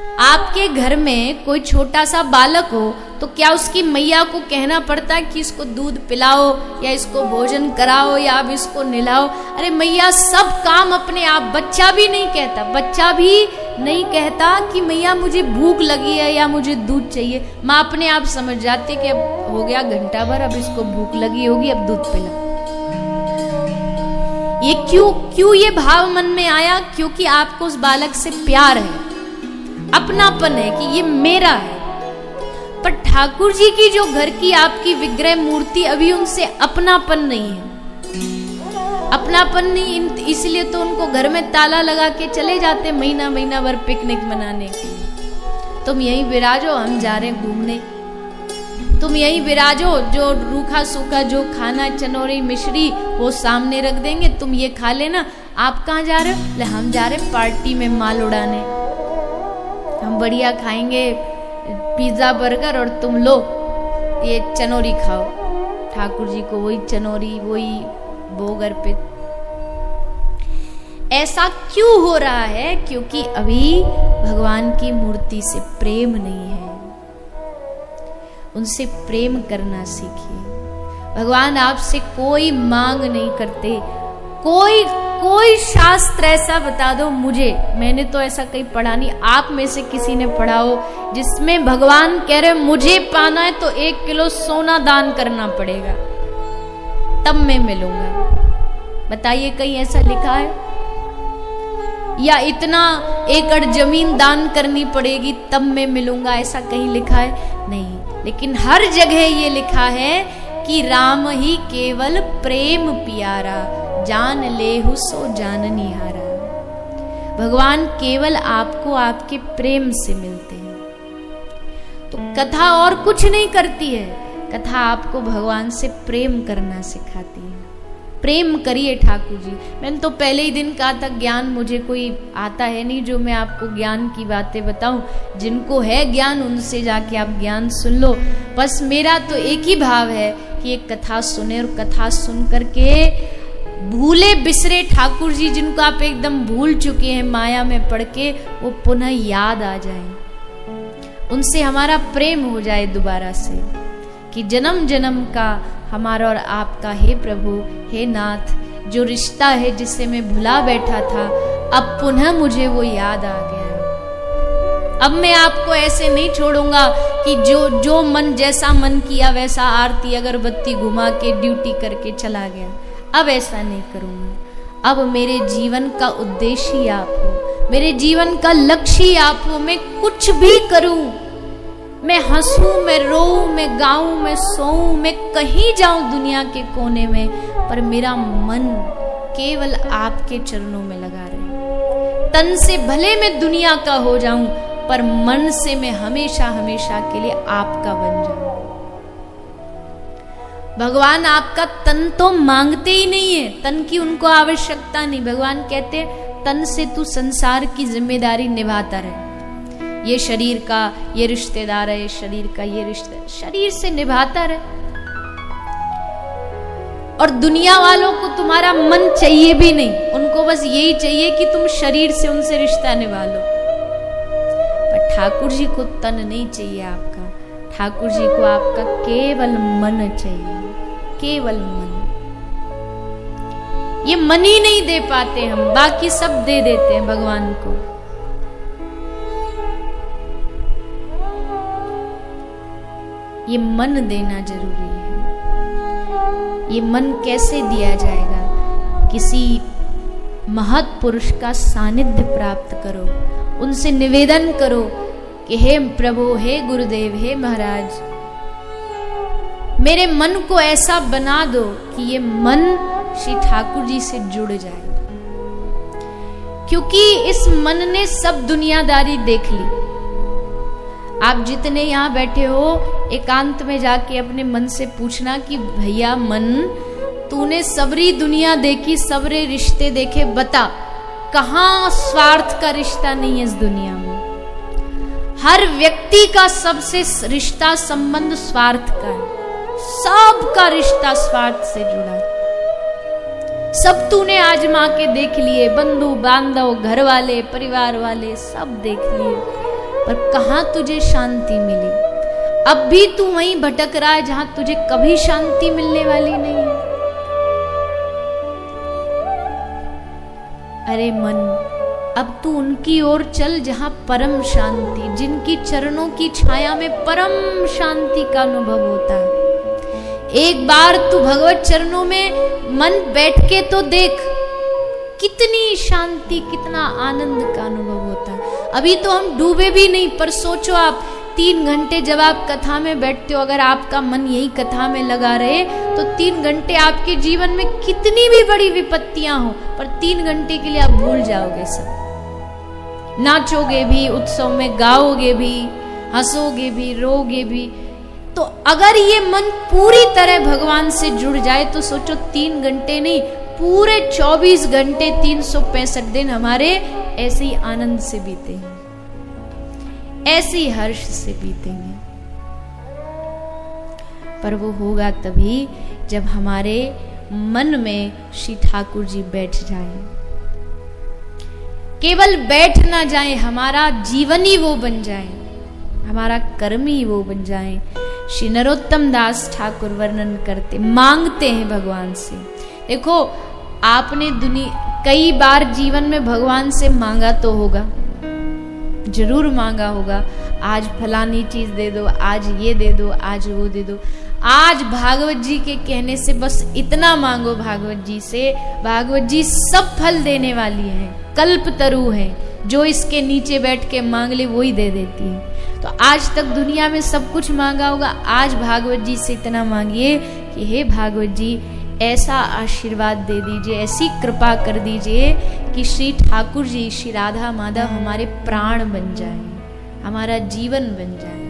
आपके घर में कोई छोटा सा बालक हो तो क्या उसकी मैया को कहना पड़ता है कि इसको दूध पिलाओ या इसको भोजन कराओ या अब इसको नहलाओ? अरे मैया सब काम अपने आप, बच्चा भी नहीं कहता, बच्चा भी नहीं कहता कि मैया मुझे भूख लगी है या मुझे दूध चाहिए। माँ अपने आप समझ जाती कि अब हो गया घंटा भर, अब इसको भूख लगी होगी, अब दूध पिलाओ। ये क्यों ये भाव मन में आया? क्योंकि आपको उस बालक से प्यार है, अपनापन है कि ये मेरा है। पर ठाकुर जी की जो घर की आपकी विग्रह मूर्ति, अभी उनसे अपनापन नहीं है, अपनापन नहीं, इसलिए तो उनको घर में ताला लगा के चले जाते महीना महीना भर पिकनिक मनाने के लिए। तुम यहीं विराजो, हम जा रहे घूमने, तुम यहीं विराजो, जो रूखा सूखा जो खाना चनोरी मिश्री वो सामने रख देंगे, तुम ये खा लेना। आप कहाँ जा रहे हो? ले हम जा रहे पार्टी में माल उड़ाने, हम बढ़िया खाएंगे पिज्जा बर्गर और तुम लो ये चनोरी खाओ। ठाकुर जी को वही चनोरी, वही भोग अर्पित। ऐसा क्यों हो रहा है? क्योंकि अभी भगवान की मूर्ति से प्रेम नहीं है। उनसे प्रेम करना सीखिए। भगवान आपसे कोई मांग नहीं करते। कोई शास्त्र ऐसा बता दो मुझे, मैंने तो ऐसा कहीं पढ़ा नहीं, आप में से किसी ने पढ़ा हो जिसमें भगवान कह रहे मुझे पाना है तो 1 किलो सोना दान करना पड़ेगा तब मैं मिलूंगा। बताइए कहीं ऐसा लिखा है? या इतना एकड़ जमीन दान करनी पड़ेगी तब मैं मिलूंगा, ऐसा कहीं लिखा है? नहीं। लेकिन हर जगह ये लिखा है कि राम ही केवल प्रेम प्यारा, जान लेहु सो जाननी हारा। भगवान केवल आपको आपके प्रेम से मिलते हैं। तो कथा और कुछ नहीं करती है, कथा आपको भगवान से प्रेम करना सिखाती है। प्रेम करिए ठाकुर जी। मैंने तो पहले ही दिन कहा था ज्ञान मुझे कोई आता है नहीं जो मैं आपको ज्ञान की बातें बताऊं। जिनको है ज्ञान उनसे जाके आप ज्ञान सुन लो। बस मेरा तो एक ही भाव है कि एक कथा सुने और कथा सुन करके भूले बिसरे ठाकुर जी जिनको आप एकदम भूल चुके हैं माया में पड़ के, वो पुनः याद आ जाए, उनसे हमारा प्रेम हो जाए दोबारा से, कि जन्म जन्म का हमारा और आपका हे प्रभु हे नाथ जो रिश्ता है जिसे मैं भुला बैठा था, अब पुनः मुझे वो याद आ गया। अब मैं आपको ऐसे नहीं छोड़ूंगा कि जो मन जैसा मन किया वैसा आरती अगरबत्ती घुमा के ड्यूटी करके चला गया। अब ऐसा नहीं करूंगा। अब मेरे जीवन का उद्देश्य ही आप हो, मेरे जीवन का लक्ष्य ही आप हो। मैं कुछ भी करूं, मैं हंसूं, मैं रोऊं, मैं गाऊं, मैं सोऊं, मैं कहीं जाऊं दुनिया के कोने में, पर मेरा मन केवल आपके चरणों में लगा रहे। तन से भले मैं दुनिया का हो जाऊं, पर मन से मैं हमेशा हमेशा के लिए आपका बन जाऊं। भगवान आपका तन तो मांगते ही नहीं है, तन की उनको आवश्यकता नहीं। भगवान कहते तन से तू संसार की जिम्मेदारी निभाता रहे। ये शरीर का ये रिश्तेदार है, शरीर का ये रिश्तेदार, शरीर से निभाता रहे। और दुनिया वालों को तुम्हारा मन चाहिए भी नहीं, उनको बस यही चाहिए कि तुम शरीर से उनसे रिश्ता निभा लो। पर ठाकुर जी को तन नहीं चाहिए आपका, ठाकुर जी को आपका केवल मन चाहिए, केवल मन। ये मन ही नहीं दे पाते हम, बाकी सब दे देते हैं भगवान को। ये मन देना जरूरी है। ये मन कैसे दिया जाएगा? किसी महत् पुरुष का सानिध्य प्राप्त करो, उनसे निवेदन करो कि हे प्रभु, हे गुरुदेव, हे महाराज, मेरे मन को ऐसा बना दो कि ये मन श्री ठाकुर जी से जुड़ जाए। क्योंकि इस मन ने सब दुनियादारी देख ली। आप जितने यहाँ बैठे हो, एकांत में जाके अपने मन से पूछना कि भैया मन, तूने सबरी दुनिया देखी, सबरे रिश्ते देखे, बता कहाँ स्वार्थ का रिश्ता नहीं है इस दुनिया में। हर व्यक्ति का सबसे रिश्ता संबंध स्वार्थ का है, सबका रिश्ता स्वार्थ से जुड़ा है। सब तूने आजमा के देख लिए, बंधु बांधव, घर वाले, परिवार वाले सब देख लिए, पर कहां तुझे शांति मिली? अब भी तू वहीं भटक रहा है जहां तुझे कभी शांति मिलने वाली नहीं है। अरे मन, अब तू उनकी ओर चल जहां परम शांति, जिनकी चरणों की छाया में परम शांति का अनुभव होता है। एक बार तू भगवत चरणों में मन बैठ के तो देख, कितनी शांति, कितना आनंद का अनुभव होता है। अभी तो हम डूबे भी नहीं, पर सोचो आप 3 घंटे जब आप कथा में बैठते हो, अगर आपका मन यही कथा में लगा रहे तो 3 घंटे आपके जीवन में कितनी भी बड़ी विपत्तियां हो, पर 3 घंटे के लिए आप भूल जाओगे सब। नाचोगे भी, उत्सव में गाओगे भी, हंसोगे भी, रोगे भी। तो अगर ये मन पूरी तरह भगवान से जुड़ जाए तो सोचो 3 घंटे नहीं, पूरे 24 घंटे 365 दिन हमारे ऐसे ही आनंद से बीतेंगे, ऐसे ही हर्ष से बीतेंगे। पर वो होगा तभी जब हमारे मन में श्री ठाकुर जी बैठ जाए। केवल बैठ ना जाए, हमारा जीवन ही वो बन जाए, हमारा कर्म ही वो बन जाए। श्री नरोत्तम दास ठाकुर वर्णन करते, मांगते हैं भगवान से। देखो, आपने कई बार जीवन में भगवान से मांगा तो होगा, जरूर मांगा होगा। आज फलानी चीज दे दो, आज ये दे दो, आज वो दे दो। आज भागवत जी के कहने से बस इतना मांगो भागवत जी से, भागवत जी सब फल देने वाली है, कल्प तरु है, जो इसके नीचे बैठ के मांग ले वही दे देती है। तो आज तक दुनिया में सब कुछ मांगा होगा, आज भागवत जी से इतना मांगिए कि हे भागवत जी, ऐसा आशीर्वाद दे दीजिए, ऐसी कृपा कर दीजिए कि श्री ठाकुर जी, श्री राधा माधव हमारे प्राण बन जाए, हमारा जीवन बन जाए।